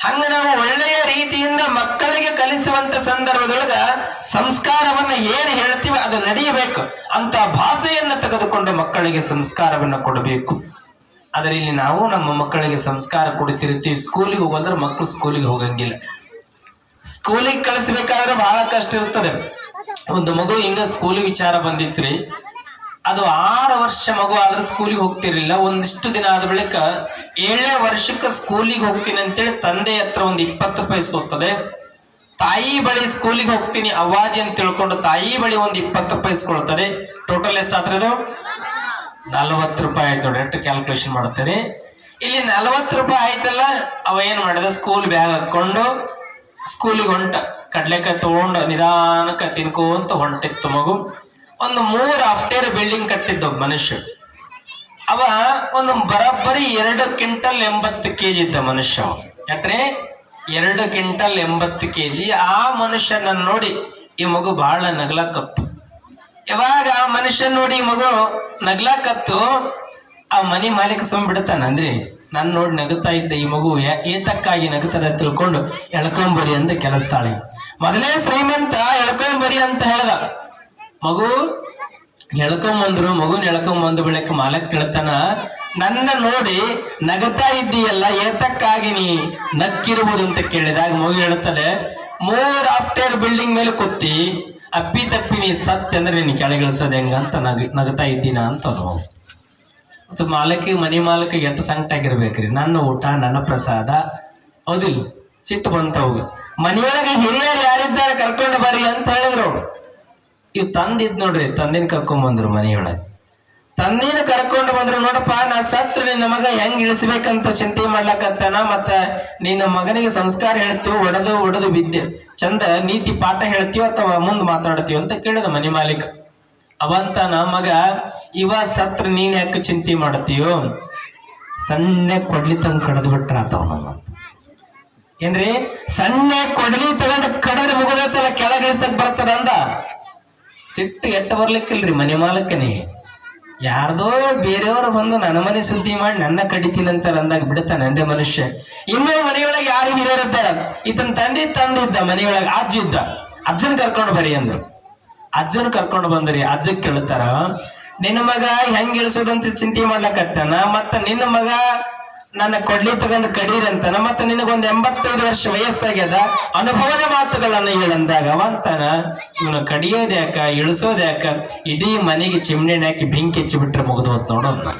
ಹಂಗ ನಾವು ಒಳ್ಳೆಯ ರೀತಿಯಿಂದ ಮಕ್ಕಳಿಗೆ ಕಲಿಸುವಂತ ಸಂದರ್ಭದೊಳಗ ಸಂಸ್ಕಾರವನ್ನ ಏನು ಹೇಳ್ತೀವಿ ಅದು ನಡೆಯಬೇಕು ಅಂತ ಭಾಷೆಯನ್ನ ತೆಗೆದುಕೊಂಡು ಮಕ್ಕಳಿಗೆ ಸಂಸ್ಕಾರವನ್ನ ಕೊಡಬೇಕು. ಆದರೆ ಇಲ್ಲಿ ನಾವು ನಮ್ಮ ಮಕ್ಕಳಿಗೆ ಸಂಸ್ಕಾರ ಕೊಡ್ತಿರ್ತೀವಿ. ಸ್ಕೂಲಿಗೆ ಹೋಗಂದ್ರೆ ಮಕ್ಕಳು ಸ್ಕೂಲಿಗೆ ಹೋಗಂಗಿಲ್ಲ. ಸ್ಕೂಲಿಗೆ ಕಳಿಸ್ಬೇಕಾದ್ರೆ ಬಹಳ ಕಷ್ಟ ಇರ್ತದೆ. ಒಂದು ಮಗು ಹಿಂಗ ಸ್ಕೂಲಿಗೆ ವಿಚಾರ ಬಂದಿತ್ರಿ, ಅದು 6 ವರ್ಷ ಮಗು ಆದ್ರೆ ಸ್ಕೂಲಿಗೆ ಹೋಗ್ತಿರ್ಲಿಲ್ಲ. ಒಂದಿಷ್ಟು ದಿನ ಆದ ಬಳಿಕ 7ನೇ ವರ್ಷಕ್ಕೆ ಸ್ಕೂಲಿಗೆ ಹೋಗ್ತೀನಿ ಅಂತೇಳಿ ತಂದೆ ಹತ್ರ ಒಂದು 20 ರೂಪಾಯಿ ಇಸ್ಕೊಳ್ತದೆ. ತಾಯಿ ಬಳಿ ಸ್ಕೂಲಿಗೆ ಹೋಗ್ತೀನಿ ಅವಾಜಿ ಅಂತ ತಿಳ್ಕೊಂಡು ತಾಯಿ ಬಳಿ ಒಂದು 20 ರೂಪಾಯಿ ಇಸ್ಕೊಳ್ತದೆ. ಟೋಟಲ್ ಎಷ್ಟಾದ್ರೆ ಅದು 40 ರೂಪಾಯಿ ಆಯ್ತು ನೋಡಿ. ಎಷ್ಟು ಕ್ಯಾಲ್ಕುಲೇಷನ್ ಮಾಡ್ತಾರೆ. ಇಲ್ಲಿ 40 ರೂಪಾಯಿ ಆಯ್ತಲ್ಲ, ಅವ ಏನ್ ಮಾಡಿದ, ಸ್ಕೂಲ್ ಬ್ಯಾಗ್ ಹಾಕೊಂಡು ಸ್ಕೂಲಿಗೆ ಹೊಂಟ. ಕಡ್ಲೆಕಾಯಿ ತಗೊಂಡು ನಿಧಾನಕ್ಕೆ ತಿನ್ಕೋಂತ ಹೊಂಟಿತ್ತು ಮಗು. ಒಂದು 3 ಅಫ್ಟೇರ್ ಬಿಲ್ಡಿಂಗ್ ಕಟ್ಟಿದ್ದ ಒಬ್ಬ ಮನುಷ್ಯ. ಅವ ಒಂದು ಬರೋಬ್ಬರಿ 2 ಕ್ವಿಂಟಲ್ 80 kg ಇದ್ದ ಮನುಷ್ಯ. ಯಾಕ್ರೆ 2 ಕ್ವಿಂಟಲ್ 80 kg. ಆ ಮನುಷ್ಯನನ್ನು ನೋಡಿ ಈ ಮಗು ಬಹಳ ನಗ್ಲಕತ್ತು. ಯಾವಾಗ ಆ ಮನುಷ್ಯ ನೋಡಿ ಈ ಮಗು ನಗ್ಲಕತ್ತು, ಆ ಮನಿ ಮಾಲೀಕ ಸುಮ್ ಬಿಡ್ತಾನಂದ್ರಿ. ನಾನು ನೋಡಿ ನಗುತ್ತಾ ಇದ್ದೆ, ಈ ಮಗು ಏತಕ್ಕಾಗಿ ನಗುತ್ತದೆ ತಿಳ್ಕೊಂಡು ಎಳ್ಕೊಂಬರಿ ಅಂತ ಕೆಲಸ್ತಾಳೆ. ಮೊದಲೇ ಶ್ರೀಮಂತ ಎಳ್ಕೊಂಬರಿ ಅಂತ ಹೇಳ್ದ. ಮಗು ಎಳ್ಕೊಂಬಂದ್ರು. ಮಗುನ ಎಳ್ಕೊಂಬಂದ ಬಳಿಕ ಮಾಲಕ್ ಕೇಳ್ತಾನ, ನನ್ನ ನೋಡಿ ನಗತಾ ಇದ್ದೀಯಲ್ಲ, ಏತಕ್ಕಾಗಿ ನೀ ನಕ್ಕಿರುವುದು ಅಂತ ಕೇಳಿದಾಗ ಮಗು ಹೇಳ್ತಾಳೆ, 3 ಅಫ್ಟೇರ್ ಬಿಲ್ಡಿಂಗ್ ಮೇಲೆ ಕೂತಿ ಅಪ್ಪಿ ತಪ್ಪಿ ನೀ ಸತ್ಯ ಅಂದ್ರೆ ನೀನು ಕೆಳಗಿಳಿಸೋದು ಹೆಂಗಂತ ನಗತಾ ಇದ್ದೀನ ಅಂತ ಅದು. ಮತ್ತು ಮನಿ ಮಾಲಕಿಗೆ ಎಷ್ಟು ಸಂಕಟ ಆಗಿರ್ಬೇಕ್ರಿ. ನನ್ನ ಊಟ ನನ್ನ ಪ್ರಸಾದ, ಹೌದಿಲ್ಲ? ಸಿಟ್ಟು ಬಂತವಾಗ. ಮನೆಯೊಳಗೆ ಹಿರಿಯರು ಯಾರಿದ್ದಾರೆ ಕರ್ಕೊಂಡು ಬರ್ರಿ ಅಂತ ಹೇಳಿದ್ರು. ಇವ್ ತಂದಿದ್ ನೋಡ್ರಿ, ತಂದಿನ ಕರ್ಕೊಂಡ್ ಬಂದ್ರು ಮನೆಯೊಳಗೆ. ತಂದಿನ ಕರ್ಕೊಂಡು ಬಂದ್ರು. ನೋಡಪ್ಪ, ನಾ ಸತ್ರು ನಿನ್ನ ಮಗ ಹೆಂಗ್ ಇಳಿಸ್ಬೇಕಂತ ಚಿಂತೆ ಮಾಡ್ಲಕತ್ತಾನ. ಮತ್ತ ನಿನ್ನ ಮಗನಿಗೆ ಸಂಸ್ಕಾರ ಹೇಳ್ತೀವಿ, ಒಡೆದು ಬಿದ್ದೆ ಚಂದ ನೀತಿ ಪಾಠ ಹೇಳ್ತೀವ ಅಥವಾ ಮುಂದ್ ಮಾತಾಡ್ತೀವ ಅಂತ ಕೇಳಿದ ಮನಿ ಮಾಲೀಕ. ಅವಂತ ಮಗ, ಇವ ಸತ್ರ ನೀನ್ ಯಾಕೆ ಚಿಂತೆ ಮಾಡ್ತೀಯೋ, ಸಣ್ಣ ಕೊಡ್ಲಿ ತಂಗ್ ಕಡದ್ ಬಿಟ್ರ ಆತವ ನಮ್ಮ. ಏನ್ರಿ, ಸಣ್ಣ ಕೊಡ್ಲಿ ತಗೊಂಡ್ ಕಡದ್ರೆ ಮುಗಿದಲ್ಲ ಕೆಳಗಿಳಿಸಕ್ ಬರ್ತದ ಅಂದ. ಸಿಟ್ಟು ಎಟ್ಟ ಬರ್ಲಿಕ್ಕಿಲ್ರಿ ಮನೆ ಮಾಲಕನೇ. ಯಾರ್ದೋ ಬೇರೆಯವರು ಬಂದು ನನ್ನ ಮನೆ ಸುದ್ದಿ ಮಾಡಿ ನನ್ನ ಕಡಿತೀನಂತ ಅಂದಾಗ ಬಿಡ್ತಾನೆ ಅಂದ್ರೆ ಮನುಷ್ಯ. ಇನ್ನೂ ಮನೆಯೊಳಗೆ ಯಾರು ಹಿರಿಯರಿದ್ದಾರ, ಈತನ ತಂದಿದ್ದ ಮನೆಯೊಳಗೆ ಅಜ್ಜ ಇದ್ದ. ಅಜ್ಜನ್ ಕರ್ಕೊಂಡು ಬರಿ ಅಂದ್ರು. ಅಜ್ಜನ ಕರ್ಕೊಂಡು ಬಂದ್ರಿ. ಅಜ್ಜಕ್ ಕೇಳ್ತಾರ, ನಿನ್ನ ಮಗ ಹೆಂಗ್ ಇಳಿಸೋದಂತ ಚಿಂತೆ ಮಾಡ್ಲಕತ್ತಾನ, ಮತ್ತ ನಿನ್ನ ಮಗ ನನ್ನ ಕೊಡ್ಲಿ ತಗೊಂಡು ಕಡೀರಂತಾನ, ಮತ್ತ ನಿನಗೊಂದು 85 ವರ್ಷ ವಯಸ್ಸಾಗ್ಯದ, ಅನುಭವದ ಮಾತುಗಳನ್ನ ಹೇಳಂದಾಗ ಅವಂತಾನ, ಇವನು ಕಡಿಯೋದ್ಯಾಕ ಇಳಿಸೋದ್ಯಾಕ, ಇಡೀ ಮನೆಗೆ ಚಿಮ್ನೆಣ್ಣೆ ಹಾಕಿ ಬೆಂಕಿ ಹೆಚ್ಚಿಬಿಟ್ರೆ ಮುಗಿದು ಹೋತ್ ನೋಡೋದು.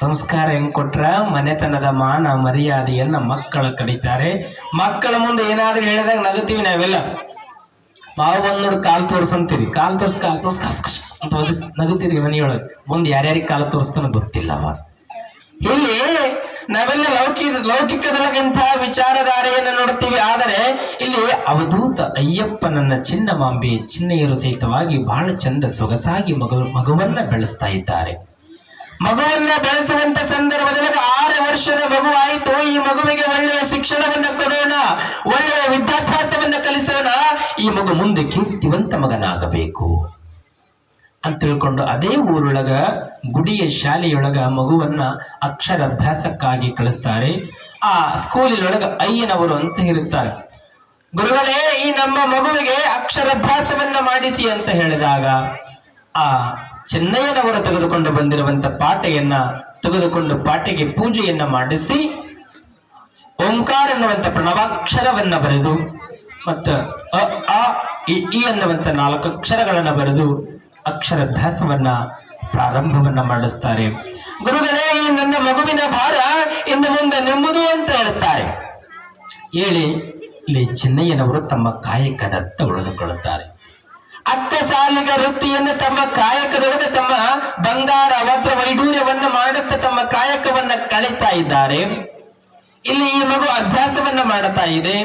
ಸಂಸ್ಕಾರ ಹೆಂಗ್ ಕೊಟ್ರ ಮನೆತನದ ಮಾನ ಮರ್ಯಾದೆಯನ್ನ ಮಕ್ಕಳು ಕಡಿತಾರೆ. ಮಕ್ಕಳ ಮುಂದೆ ಏನಾದ್ರೂ ಹೇಳಿದಾಗ ನಗುತ್ತೀವಿ ನಾವೆಲ್ಲ. ಮಾವು ಬಂದ್ ನೋಡಿ ಕಾಲ್ ತೋರ್ಸಂತೀರಿ, ಕಾಲ್ ತೋರ್ಸ್ ಅಂತ ನಗುತ್ತೀರಿ ಮನೆಯೊಳಗೆ. ಮುಂದೆ ಯಾರ್ಯಾರಿಗೆ ಕಾಲ ತೋರಿಸ್ತಾನ ಗೊತ್ತಿಲ್ಲವ. ಇಲ್ಲಿ ನಾವೆಲ್ಲ ಲೌಕಿಕದೊಳಗಿಂತ ವಿಚಾರಧಾರೆಯನ್ನು ನೋಡ್ತೀವಿ. ಆದರೆ ಇಲ್ಲಿ ಅವಧೂತ ಅಯ್ಯಪ್ಪನನ್ನ ಚಿನ್ನಮಾಂಬೆ ಚಿನ್ನೆಯರು ಸಹಿತವಾಗಿ ಬಹಳ ಚಂದ ಸೊಗಸಾಗಿ ಮಗುವನ್ನ ಬೆಳೆಸ್ತಾ ಇದ್ದಾರೆ. ಮಗುವನ್ನ ಬೆಳೆಸುವಂತ ಸಂದರ್ಭದಲ್ಲಿ 6 ವರ್ಷದ ಮಗು ಆಯಿತು. ಈ ಮಗುವಿಗೆ ಒಳ್ಳೆಯ ಶಿಕ್ಷಣವನ್ನ ಕೊಡೋಣ, ಒಳ್ಳೆಯ ವಿದ್ಯಾಭ್ಯಾಸವನ್ನ ಕಲಿಸೋಣ. ಈ ಮಗು ಮುಂದೆ ಕೀರ್ತಿವಂತ ಮಗನಾಗಬೇಕು ಅಂತ ತಿಳ್ಕೊಂಡು ಅದೇ ಊರೊಳಗ ಗುಡಿಯ ಶಾಲೆಯೊಳಗ ಮಗುವನ್ನ ಅಕ್ಷರಾಭ್ಯಾಸಕ್ಕಾಗಿ ಕಳಿಸ್ತಾರೆ. ಆ ಸ್ಕೂಲಿನೊಳಗ ಅಯ್ಯನವರು ಅಂತ ಇರುತ್ತಾರೆ. ಗುರುಗಳೇ, ಈ ನಮ್ಮ ಮಗುವಿಗೆ ಅಕ್ಷರಾಭ್ಯಾಸವನ್ನ ಮಾಡಿಸಿ ಅಂತ ಹೇಳಿದಾಗ ಆ ಚೆನ್ನಯ್ಯನವರು ತೆಗೆದುಕೊಂಡು ಬಂದಿರುವಂತ ಪಾಠೆಯನ್ನ ತೆಗೆದುಕೊಂಡು ಪಾಠೆಗೆ ಪೂಜೆಯನ್ನ ಮಾಡಿಸಿ ಓಂಕಾರ ಎನ್ನುವಂತ ಪ್ರಣವಾಕ್ಷರವನ್ನ ಬರೆದು ಮತ್ತ ಅ ಇ ಅನ್ನುವಂತ 4 ಅಕ್ಷರಗಳನ್ನ ಬರೆದು ಅಕ್ಷರಾಭ್ಯಾಸವನ್ನ ಪ್ರಾರಂಭವನ್ನ ಮಾಡಿಸ್ತಾರೆ. ಗುರುಗಳೇ, ಈ ನನ್ನ ಮಗುವಿನ ಭಾರ ಇನ್ನು ಮುಂದೆ ನೆಮ್ಮದು ಅಂತ ಹೇಳುತ್ತಾರೆ. ಹೇಳಿ ಇಲ್ಲಿ ಚೆನ್ನಯ್ಯನವರು ತಮ್ಮ ಕಾಯಕದತ್ತ ಉಳಿದುಕೊಳ್ಳುತ್ತಾರೆ. ಅಕ್ಕ ಸಾಲಿಗ ವೃತ್ತಿಯನ್ನು ತಮ್ಮ ಕಾಯಕದೊಳಗೆ ತಮ್ಮ ಬಂಗಾರ ವಜ್ರ ವೈಡೂರ್ಯವನ್ನ ಮಾಡುತ್ತಾ ತಮ್ಮ ಕಾಯಕವನ್ನ ಕಳೀತಾ ಇದ್ದಾರೆ. ಇಲ್ಲಿ ಈ ಮಗು ಅಭ್ಯಾಸವನ್ನ ಮಾಡುತ್ತಾ ಇದೆ.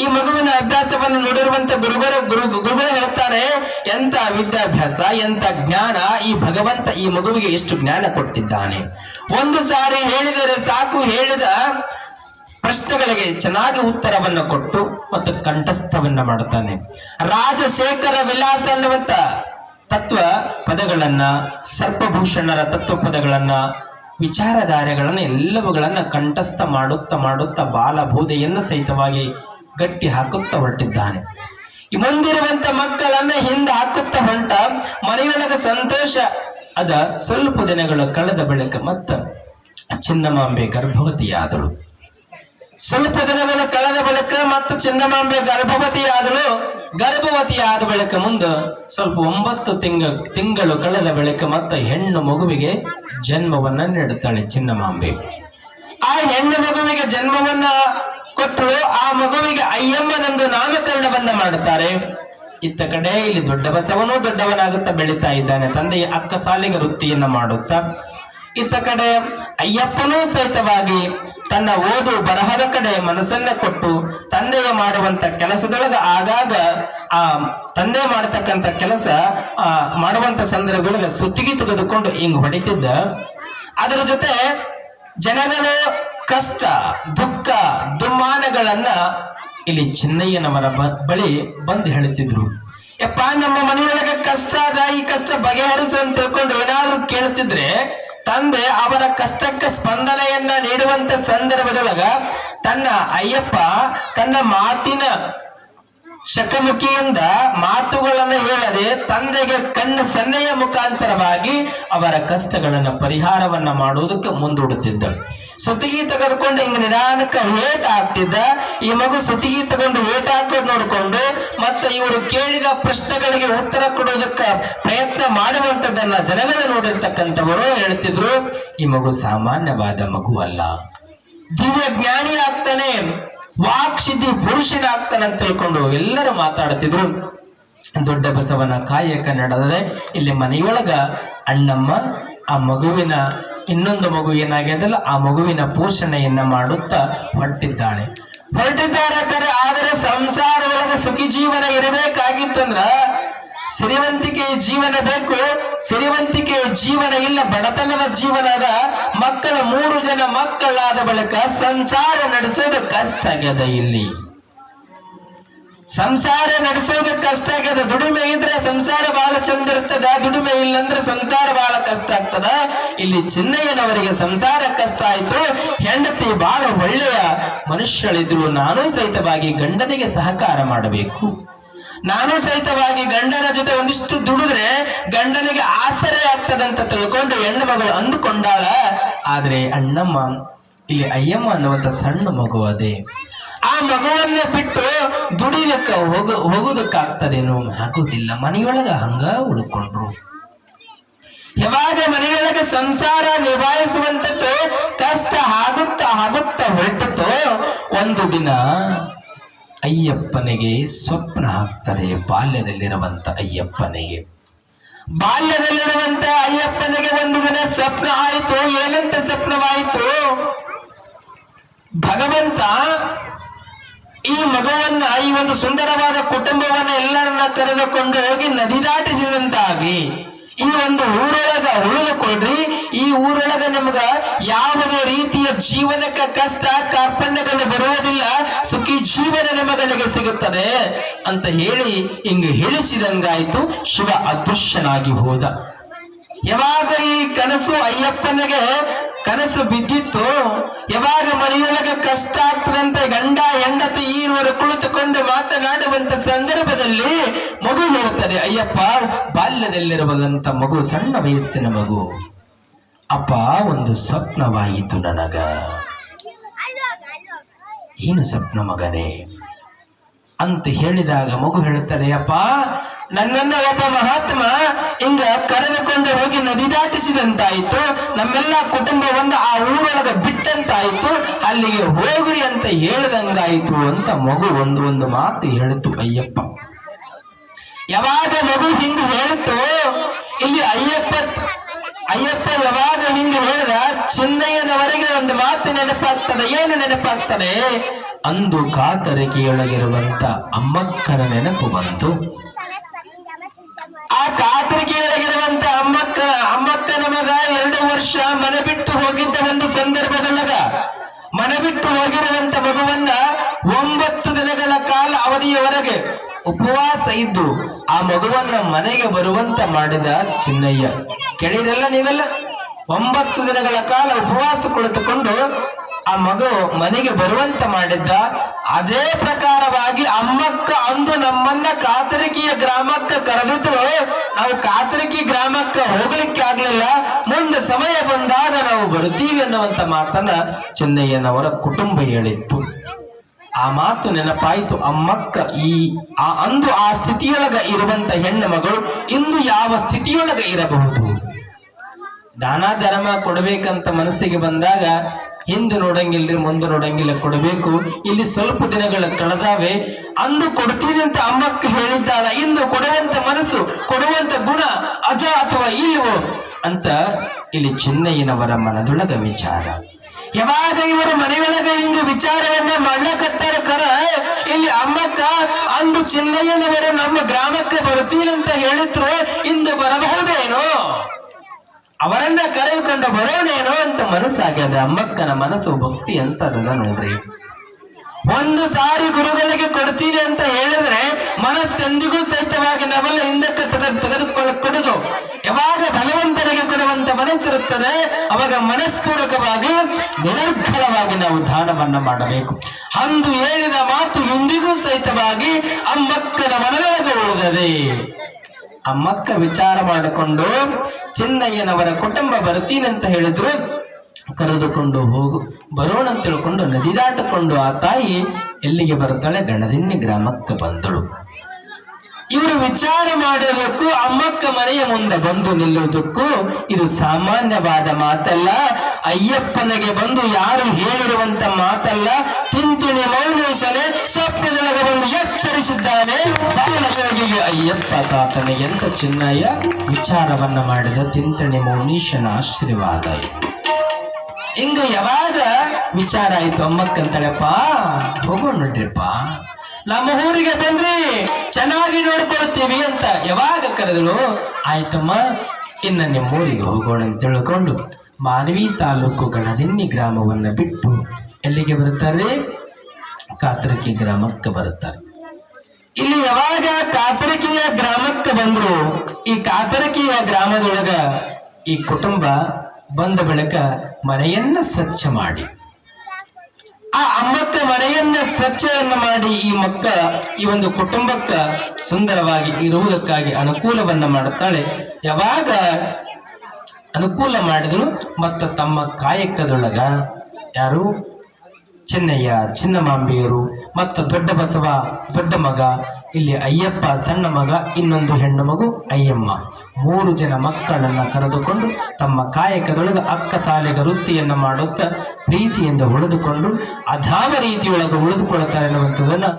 ಈ ಮಗುವಿನ ಅಭ್ಯಾಸವನ್ನು ನೋಡಿರುವಂತ ಗುರುಗಳು ಹೇಳ್ತಾರೆ, ಎಂತ ವಿದ್ಯಾಭ್ಯಾಸ, ಎಂತ ಜ್ಞಾನ, ಈ ಭಗವಂತ ಈ ಮಗುವಿಗೆ ಎಷ್ಟು ಜ್ಞಾನ ಕೊಟ್ಟಿದ್ದಾನೆ. ಒಂದು ಸಾರಿ ಹೇಳಿದರೆ ಸಾಕು, ಹೇಳಿದ ಪ್ರಶ್ನೆಗಳಿಗೆ ಚೆನ್ನಾಗಿ ಉತ್ತರವನ್ನ ಕೊಟ್ಟು ಮತ್ತು ಕಂಠಸ್ಥವನ್ನ ಮಾಡುತ್ತಾನೆ. ರಾಜಶೇಖರ ವಿಲಾಸ ಅನ್ನುವಂತ ತತ್ವ ಪದಗಳನ್ನ, ಸರ್ಪಭೂಷಣರ ತತ್ವ ಪದಗಳನ್ನ ವಿಚಾರಧಾರೆಗಳನ್ನು ಎಲ್ಲವುಗಳನ್ನು ಕಂಠಸ್ಥ ಮಾಡುತ್ತಾ ಬಾಲಬೋಧೆಯನ್ನು ಸಹಿತವಾಗಿ ಗಟ್ಟಿ ಹಾಕುತ್ತಾ ಹೊರಟಿದ್ದಾನೆ. ಈ ಮುಂದಿರುವಂತ ಮಕ್ಕಳನ್ನ ಹಿಂದೆ ಹಾಕುತ್ತಾ ಹೊಂಟ ಮನೆಯೊಳಗೆ ಸಂತೋಷ ಅದ. ಸ್ವಲ್ಪ ದಿನಗಳು ಕಳೆದ ಬಳಿಕ ಮತ್ತ ಚಿನ್ನಮಾಂಬೆ ಗರ್ಭವತಿಯಾದಳು. ಸ್ವಲ್ಪ ದಿನಗಳು ಕಳೆದ ಬಳಿಕ ಮತ್ತು ಚಿನ್ನಮಾಂಬೆ ಗರ್ಭವತಿಯಾದ ಬಳಿಕ ಮುಂದೆ ಸ್ವಲ್ಪ 9 ತಿಂಗಳು ಕಳೆದ ಬಳಿಕ ಮತ್ತೆ ಹೆಣ್ಣು ಮಗುವಿಗೆ ಜನ್ಮವನ್ನ ನೀಡುತ್ತಾಳೆ ಚಿನ್ನಮಾಂಬೆ. ಆ ಹೆಣ್ಣು ಮಗುವಿಗೆ ಜನ್ಮವನ್ನ ಕೊಟ್ಟರು. ಆ ಮಗುವಿಗೆ ಅಯ್ಯಮ್ಮನೆಂದು ನಾಮಕರಣವನ್ನ ಮಾಡುತ್ತಾರೆ. ಇತ್ತ ಕಡೆ ಇಲ್ಲಿ ದೊಡ್ಡ ಬಸವನೂ ದೊಡ್ಡವನಾಗುತ್ತಾ ಬೆಳೀತಾ ಇದ್ದಾನೆ, ತಂದೆಯ ಅಕ್ಕ ಸಾಲಿಗ ವೃತ್ತಿಯನ್ನ ಮಾಡುತ್ತಾ. ಇತ್ತ ಕಡೆ ಅಯ್ಯಪ್ಪನೂ ಸಹಿತವಾಗಿ ತನ್ನ ಓದು ಬರಹದ ಕಡೆ ಮನಸ್ಸನ್ನ ಕೊಟ್ಟು ತಂದೆಯ ಮಾಡುವಂತ ಕೆಲಸದೊಳಗ ಆಗಾಗ ಆ ತಂದೆ ಮಾಡತಕ್ಕಂತ ಕೆಲಸ ಮಾಡುವಂತ ಸಂದರ್ಭದೊಳಗ ಸುತ್ತಿಗೆ ತೆಗೆದುಕೊಂಡು ಹಿಂಗ್ ಹೊಡಿತಿದ್ದ. ಅದರ ಜೊತೆ ಜನಗಳು ಕಷ್ಟ ದುಃಖ ದುಮ್ಮಾನಗಳನ್ನ ಇಲ್ಲಿ ಚಿನ್ನಯ್ಯನವರ ಬಳಿ ಬಂದು ಹೇಳುತ್ತಿದ್ರು. ಯಪ್ಪ, ನಮ್ಮ ಮನೆಯೊಳಗೆ ಕಷ್ಟ ಅದ, ಈ ಕಷ್ಟ ಬಗೆಹರಿಸು ಅಂತ ತಿಳ್ಕೊಂಡು ಏನಾದ್ರೂ ಕೇಳುತ್ತಿದ್ರೆ ತಂದೆ ಅವರ ಕಷ್ಟಕ್ಕೆ ಸ್ಪಂದನೆಯನ್ನ ನೀಡುವಂತ ಸಂದರ್ಭದೊಳಗ ತನ್ನ ಅಯ್ಯಪ್ಪ ತನ್ನ ಮಾತಿನ ಶಕಮುಖಿಯಿಂದ ಮಾತುಗಳನ್ನು ಹೇಳದೆ ತಂದೆಗೆ ಕಣ್ಣು ಸನ್ನೆಯ ಮುಖಾಂತರವಾಗಿ ಅವರ ಕಷ್ಟಗಳನ್ನ ಪರಿಹಾರವನ್ನ ಮಾಡುವುದಕ್ಕೆ ಮುಂದೂಡುತ್ತಿದ್ದ. ಸುತ್ತಿಗೆ ತೆಗೆದುಕೊಂಡು ಹಿಂಗ ನಿಧಾನಕ್ಕೆ ಏಟ್ ಆಗ್ತಿದ್ದ. ಈ ಮಗು ಸುತ್ತಿಗೆ ತಗೊಂಡು ಏಟ್ ಹಾಕೋದು ನೋಡಿಕೊಂಡು ಮತ್ತೆ ಇವರು ಕೇಳಿದ ಪ್ರಶ್ನೆಗಳಿಗೆ ಉತ್ತರ ಕೊಡೋದಕ್ಕೆ ಪ್ರಯತ್ನ ಮಾಡುವಂತದ್ದನ್ನ ಜನಗಳು ನೋಡಿರ್ತಕ್ಕಂಥವರು ಹೇಳ್ತಿದ್ರು, ಈ ಮಗು ಸಾಮಾನ್ಯವಾದ ಮಗು ಅಲ್ಲ, ದಿವ್ಯ ಜ್ಞಾನಿ ಆಗ್ತಾನೆ, ವಾಕ್ಸಿದ್ಧಿ ಪುರುಷನಾಗ್ತಾನೆ ಅಂತ ತಿಳ್ಕೊಂಡು ಎಲ್ಲರೂ ಮಾತಾಡ್ತಿದ್ರು. ದೊಡ್ಡ ಬಸವನ ಕಾಯಕ ನಡೆದರೆ ಇಲ್ಲಿ ಮನೆಯೊಳಗ ಅಣ್ಣಮ್ಮ ಆ ಮಗುವಿನ ಇನ್ನೊಂದು ಮಗು ಏನಾಗ್ಯದಲ್ಲ ಆ ಮಗುವಿನ ಪೋಷಣೆಯನ್ನ ಮಾಡುತ್ತಾ ಹೊರಟಿದ್ದಾರೆ. ಆದರೆ ಸಂಸಾರ ಒಳಗೆ ಸುಖಿ ಜೀವನ ಇರಬೇಕಾಗಿತ್ತಂದ್ರ ಸಿರಿವಂತಿಕೆಯ ಜೀವನ ಬೇಕು. ಸಿರಿವಂತಿಕೆಯ ಜೀವನ ಇಲ್ಲ, ಬಡತನದ ಜೀವನ ಅದ. ಮಕ್ಕಳ 3 ಜನ ಮಕ್ಕಳಾದ ಬಳಿಕ ಸಂಸಾರ ನಡೆಸೋದು ಕಷ್ಟ ಆಗ್ಯದ. ಇಲ್ಲಿ ಸಂಸಾರ ನಡೆಸೋದು ಕಷ್ಟ ಆಗ್ಯದ. ದುಡಿಮೆ ಇದ್ರೆ ಸಂಸಾರ ಬಹಳ ಚಂದ ಇರ್ತದ, ದುಡಿಮೆ ಇಲ್ಲಂದ್ರೆ ಸಂಸಾರ ಬಹಳ ಕಷ್ಟ ಆಗ್ತದ. ಇಲ್ಲಿ ಚಿನ್ನಯ್ಯನವರಿಗೆ ಸಂಸಾರ ಕಷ್ಟ ಆಯ್ತು. ಹೆಂಡತಿ ಬಹಳ ಒಳ್ಳೆಯ ಮನುಷ್ಯಳಿದ್ರು. ನಾನು ಸಹಿತವಾಗಿ ಗಂಡನಿಗೆ ಸಹಕಾರ ಮಾಡಬೇಕು, ನಾನು ಸಹಿತವಾಗಿ ಗಂಡನ ಜೊತೆ ಒಂದಿಷ್ಟು ದುಡಿದ್ರೆ ಗಂಡನಿಗೆ ಆಸರೆ ಆಗ್ತದಂತ ತಿಳ್ಕೊಂಡು ಹೆಣ್ಣು ಮಗಳು ಅಂದುಕೊಂಡಾಳ. ಆದ್ರೆ ಅಣ್ಣಮ್ಮ ಇಲ್ಲಿ ಅಯ್ಯಮ್ಮ ಅನ್ನುವಂತ ಸಣ್ಣ ಮಗು ಅದೇ. ಆ ಮಗುವನ್ನ ಬಿಟ್ಟು ದುಡಿಲಕ್ಕ ಹೋಗುದಕ್ಕಾಗ್ತದೇನೋ ಆಗುದಿಲ್ಲ. ಮನೆಯೊಳಗ ಹಂಗ ಉಳ್ಕೊಂಡ್ರು. ಯಾವಾಗ ಮನೆಯೊಳಗೆ ಸಂಸಾರ ನಿಭಾಯಿಸುವಂತದ್ದು ಕಷ್ಟ ಆಗುತ್ತಾ ಹೊರಟಿತು. ಒಂದು ದಿನ ಅಯ್ಯಪ್ಪನಿಗೆ ಸ್ವಪ್ನ ಆಗ್ತದೆ. ಬಾಲ್ಯದಲ್ಲಿರುವಂತ ಅಯ್ಯಪ್ಪನಿಗೆ ಒಂದು ದಿನ ಸ್ವಪ್ನ ಆಯಿತು. ಏನಂತ ಸ್ವಪ್ನವಾಯಿತು? ಭಗವಂತ ಈ ಮಗುವನ್ನ, ಈ ಒಂದು ಸುಂದರವಾದ ಕುಟುಂಬವನ್ನ ಎಲ್ಲರನ್ನ ಕರೆದುಕೊಂಡು ಹೋಗಿ ನದಿ ದಾಟಿಸಿದಂತಾಗಿ ಈ ಒಂದು ಊರೊಳಗ ಉಳಿದುಕೊಳ್ರಿ. ಈ ಊರೊಳಗ ನಿಮ್ಗ ಯಾವುದೇ ರೀತಿಯ ಜೀವನಕ್ಕೆ ಕಷ್ಟ ಕಾರ್ಪಣ್ಯಗಳು ಬರುವುದಿಲ್ಲ, ಸುಖಿ ಜೀವನ ನಿಮಗಳಿಗೆ ಸಿಗುತ್ತದೆ ಅಂತ ಹೇಳಿ ಹಿಂಗೆ ಹೇಳಿಸಿದಂಗಾಯ್ತು. ಶಿವ ಅದೃಶ್ಯನಾಗಿ ಹೋದ. ಯಾವಾಗ ಈ ಕನಸು ಅಯ್ಯಪ್ಪನಿಗೆ ಕನಸು ಬಿದ್ದಿತ್ತು, ಯಾವಾಗ ಮನೆಯೊಳಗೆ ಕಷ್ಟ ಆಗ್ತದಂತೆ ಗಂಡ ಹೆಂಡತಿ ಈರುವರು ಕುಳಿತುಕೊಂಡು ಮಾತನಾಡುವಂತ ಸಂದರ್ಭದಲ್ಲಿ ಮಗು ಹೇಳುತ್ತದೆ, ಅಯ್ಯಪ್ಪ ಬಾಲ್ಯದಲ್ಲಿರುವಂತ ಮಗು, ಸಣ್ಣ ವಯಸ್ಸಿನ ಮಗು, ಅಪ್ಪ ಒಂದು ಸ್ವಪ್ನವಾಯಿತು ನನಗ. ಏನು ಸ್ವಪ್ನ ಮಗನೇ ಅಂತ ಹೇಳಿದಾಗ ಮಗು ಹೇಳುತ್ತದೆ, ಅಪ್ಪ ನನ್ನನ್ನ ಒಬ್ಬ ಮಹಾತ್ಮ ಹಿಂಗ ಕರೆದುಕೊಂಡು ಹೋಗಿ ನದಿ ದಾಟಿಸಿದಂತಾಯ್ತು, ನಮ್ಮೆಲ್ಲ ಕುಟುಂಬವನ್ನ ಆ ಊರೊಳಗ ಬಿಟ್ಟಂತಾಯ್ತು, ಅಲ್ಲಿಗೆ ಹೋಗ್ರಿ ಅಂತ ಹೇಳಿದಂಗಾಯ್ತು ಅಂತ ಮಗು ಒಂದು ಮಾತು ಹೇಳಿತು ಅಯ್ಯಪ್ಪ. ಯಾವಾಗ ಮಗು ಹಿಂಗ ಹೇಳಿತು, ಇಲ್ಲಿ ಅಯ್ಯಪ್ಪ ಯಾವಾಗ ಹಿಂಗ ಹೇಳಿದ ಚಿನ್ನಯ್ಯನವರೆಗೆ ಒಂದು ಮಾತು ನೆನಪಾಗ್ತದೆ. ಏನು ನೆನಪಾಗ್ತದೆ? ಅಂದು ಕಾತರಿಕೆಯೊಳಗಿರುವಂತ ಅಮ್ಮಕ್ಕನ ನೆನಪು ಬಂತು. ಆ ಕಾತರಿಕೆಯೊಳಗಿರುವಂತ ಅಮ್ಮಕ್ಕನ ಮಗ 2 ವರ್ಷ ಮನೆ ಬಿಟ್ಟು ಹೋಗಿದ್ದ ಒಂದು ಸಂದರ್ಭದೊಳಗ ಮನೆ ಬಿಟ್ಟು ಹೋಗಿರುವಂತ ಮಗುವನ್ನ 9 ದಿನಗಳ ಕಾಲ ಅವಧಿಯವರೆಗೆ ಉಪವಾಸ ಇದ್ದು ಆ ಮಗುವನ್ನ ಮನೆಗೆ ಬರುವಂತ ಮಾಡಿದ ಚಿನ್ನಯ್ಯ. ಕೇಳಿರಲ್ಲ ನೀವೆಲ್ಲ? 9 ದಿನಗಳ ಕಾಲ ಉಪವಾಸ ಕುಳಿತುಕೊಂಡು ಆ ಮಗು ಮನೆಗೆ ಬರುವಂತ ಮಾಡಿದ್ದ. ಅದೇ ಪ್ರಕಾರವಾಗಿ ಅಮ್ಮಕ್ಕ ಅಂದು ನಮ್ಮನ್ನ ಕಾತರಕಿಯ ಗ್ರಾಮಕ್ಕೆ ಕರೆದಿದ್ರು. ನಾವು ಕಾತರಕಿ ಗ್ರಾಮಕ್ಕೆ ಹೋಗ್ಲಿಕ್ಕೆ ಆಗ್ಲಿಲ್ಲ, ಮುಂದೆ ಸಮಯ ಬಂದಾಗ ನಾವು ಬರ್ತೀವಿ ಅನ್ನುವಂತ ಮಾತನ್ನ ಚೆನ್ನಯ್ಯನವರ ಕುಟುಂಬ ಹೇಳಿತ್ತು. ಆ ಮಾತು ನೆನಪಾಯಿತು. ಅಮ್ಮಕ್ಕ ಅಂದು ಆ ಸ್ಥಿತಿಯೊಳಗ ಇರುವಂತ ಹೆಣ್ಣು ಮಗಳು ಇಂದು ಯಾವ ಸ್ಥಿತಿಯೊಳಗ ಇರಬಹುದು? ದಾನ ಧರ್ಮ ಕೊಡಬೇಕಂತ ಮನಸ್ಸಿಗೆ ಬಂದಾಗ ಹಿಂದೆ ನೋಡಂಗಿಲ್ರಿ, ಮುಂದೆ ನೋಡಂಗಿಲ್ಲ, ಕೊಡಬೇಕು. ಇಲ್ಲಿ ಸ್ವಲ್ಪ ದಿನಗಳ ಕಳೆದಾವೆ. ಅಂದು ಕೊಡ್ತೀನಿ ಅಂತ ಅಮ್ಮಕ್ಕ ಹೇಳಿದ್ದಾಳ, ಇಂದು ಕೊಡುವಂತ ಮನಸ್ಸು, ಕೊಡುವಂತ ಗುಣ ಅಜ ಅಥವಾ ಇಲ್ವೋ ಅಂತ ಇಲ್ಲಿ ಚೆನ್ನಯ್ಯನವರ ಮನದೊಳಗ ವಿಚಾರ. ಯಾವಾಗ ಇವರು ಮನೆಯೊಳಗ ಇಂದು ವಿಚಾರವನ್ನ ಮಾಡ್ಲಕತ್ತಾರ ಕರ, ಇಲ್ಲಿ ಅಮ್ಮಕ್ಕ ಅಂದು ಚೆನ್ನಯ್ಯನವರು ನಮ್ಮ ಗ್ರಾಮಕ್ಕೆ ಬರ್ತೀನಿ ಅಂತ ಹೇಳಿದ್ರು, ಇಂದು ಬರಬಹುದೇನೋ, ಅವರನ್ನ ಕರೆದುಕೊಂಡು ಬರೋಣೇನೋ ಅಂತ ಮನಸ್ಸಾಗ್ಯದ. ಅಮ್ಮಕ್ಕನ ಮನಸ್ಸು ಭಕ್ತಿ ಅಂತದ ನೋಡ್ರಿ. ಒಂದು ಸಾರಿ ಗುರುಗಳಿಗೆ ಕೊಡ್ತೀನಿ ಅಂತ ಹೇಳಿದ್ರೆ ಮನಸ್ಸೆಂದಿಗೂ ಸಹಿತವಾಗಿ ನಾವೆಲ್ಲ ಹಿಂದಕ್ಕೆ ತೆಗೆದುಕೊಳ್ಳುವುದು. ಯಾವಾಗ ಭಗವಂತನಿಗೆ ಕೊಡುವಂತ ಮನಸ್ಸಿರುತ್ತದೆ ಅವಾಗ ಮನಸ್ಪೂರ್ವಕವಾಗಿ ನಿರರ್ಗಳವಾಗಿ ನಾವು ದಾನವನ್ನ ಮಾಡಬೇಕು. ಅಂದು ಹೇಳಿದ ಮಾತು ಇಂದಿಗೂ ಸಹಿತವಾಗಿ ಅಮ್ಮಕ್ಕನ ಮನದೊಳಗೆ ಉಳಿದದೆ. ಅಮ್ಮಕ್ಕ ವಿಚಾರ ಮಾಡಿಕೊಂಡು ಚೆನ್ನಯ್ಯನವರ ಕುಟುಂಬ ಬರ್ತೀನಿ ಅಂತ ಹೇಳಿದ್ರು. ಕರೆದುಕೊಂಡು ಬರೋಣ ಅಂತ ತಿಳ್ಕೊಂಡು ನದಿ ದಾಟಿಕೊಂಡು ಆ ತಾಯಿ ಎಲ್ಲಿಗೆ ಬರ್ತಾಳೆ? ಗಣದಿನ್ನಿ ಗ್ರಾಮಕ್ಕೆ ಬಂದಳು. ಇವರು ವಿಚಾರ ಮಾಡೋದಕ್ಕೂ ಅಮ್ಮಕ್ಕ ಮನೆಯ ಮುಂದೆ ಬಂದು ನಿಲ್ಲುವುದಕ್ಕೂ ಇದು ಸಾಮಾನ್ಯವಾದ ಮಾತಲ್ಲ. ಅಯ್ಯಪ್ಪನಿಗೆ ಬಂದು ಯಾರು ಹೇಳಿರುವಂತ ಮಾತಲ್ಲ. ತಿಂತಿಣಿ ಮೌನೇಶನೇ ಸ್ವಪ್ನದೊಳಗೆ ಬಂದು ಎಚ್ಚರಿಸಿದ್ದಾನೆ. ಬಾಲಯೋಗಿಗೆ ಅಯ್ಯಪ್ಪ ತಾತನಿಗೆ ಅಂತ ಚೆನ್ನಯ್ಯ ವಿಚಾರವನ್ನ ಮಾಡಿದ ತಿಂತಿಣಿ ಮೌನೀಶನ ಆಶೀರ್ವಾದ. ಹಿಂಗ ಯಾವಾಗ ವಿಚಾರ ಆಯ್ತು, ಅಮ್ಮಕ್ಕಂತಾಳೆಪ್ಪ ಹೋಗೋಣ ನೋಡ್ರಿಪ್ಪ, ನಮ್ಮ ಊರಿಗೆ ಬಂದ್ರಿ, ಚೆನ್ನಾಗಿ ನೋಡ್ಕೊಳ್ತೀವಿ ಅಂತ ಯಾವಾಗ ಕರೆದಳು. ಆಯ್ತಮ್ಮ, ಇನ್ನ ನಿಮ್ಮೂರಿಗೆ ಹೋಗೋಣ ಅಂತ ತಿಳ್ಕೊಂಡು ಮಾನವಿ ತಾಲೂಕು ಗಣದಿನ್ನಿ ಗ್ರಾಮವನ್ನ ಬಿಟ್ಟು ಎಲ್ಲಿಗೆ ಬರುತ್ತಾರೆ? ಕಾತರಕಿ ಗ್ರಾಮಕ್ಕೆ ಬರುತ್ತಾರೆ. ಇಲ್ಲಿ ಯಾವಾಗ ಕಾತರಕಿಯ ಗ್ರಾಮಕ್ಕೆ ಬಂದ್ರು, ಈ ಕಾತರಕಿಯ ಗ್ರಾಮದೊಳಗ ಈ ಕುಟುಂಬ ಬಂದ ಬಳಿಕ ಮನೆಯನ್ನ ಸ್ವಚ್ಛ ಮಾಡಿ, ಆ ಅಮ್ಮಕ್ಕ ಮನೆಯನ್ನ ಸ್ವಚ್ಛವನ್ನ ಮಾಡಿ ಈ ಒಂದು ಕುಟುಂಬಕ್ಕ ಸುಂದರವಾಗಿ ಇರುವುದಕ್ಕಾಗಿ ಅನುಕೂಲವನ್ನ ಮಾಡುತ್ತಾಳೆ. ಯಾವಾಗ ಅನುಕೂಲ ಮಾಡಿದಳು ಮತ್ತ ತಮ್ಮ ಕಾಯಕದೊಳಗ ಯಾರು? ಚೆನ್ನಯ್ಯ, ಚಿನ್ನಮಾಂಬಿಯರು ಮತ್ತು ದೊಡ್ಡ ಬಸವ ದೊಡ್ಡ ಮಗ, ಇಲ್ಲಿ ಅಯ್ಯಪ್ಪ ಸಣ್ಣ ಮಗ, ಇನ್ನೊಂದು ಹೆಣ್ಣು ಮಗು ಅಯ್ಯಮ್ಮ, 3 ಜನ ಮಕ್ಕಳನ್ನ ಕರೆದುಕೊಂಡು ತಮ್ಮ ಕಾಯಕದೊಳಗೆ ಅಕ್ಕ ಸಾಲೆಗ ವೃತ್ತಿಯನ್ನ ಮಾಡುತ್ತಾ ಪ್ರೀತಿಯಿಂದ ಉಳಿದುಕೊಂಡು ಅಧಾಮ ರೀತಿಯೊಳಗೆ ಉಳಿದುಕೊಳ್ತಾರೆ ಅನ್ನುವಂಥದ್ದನ್ನ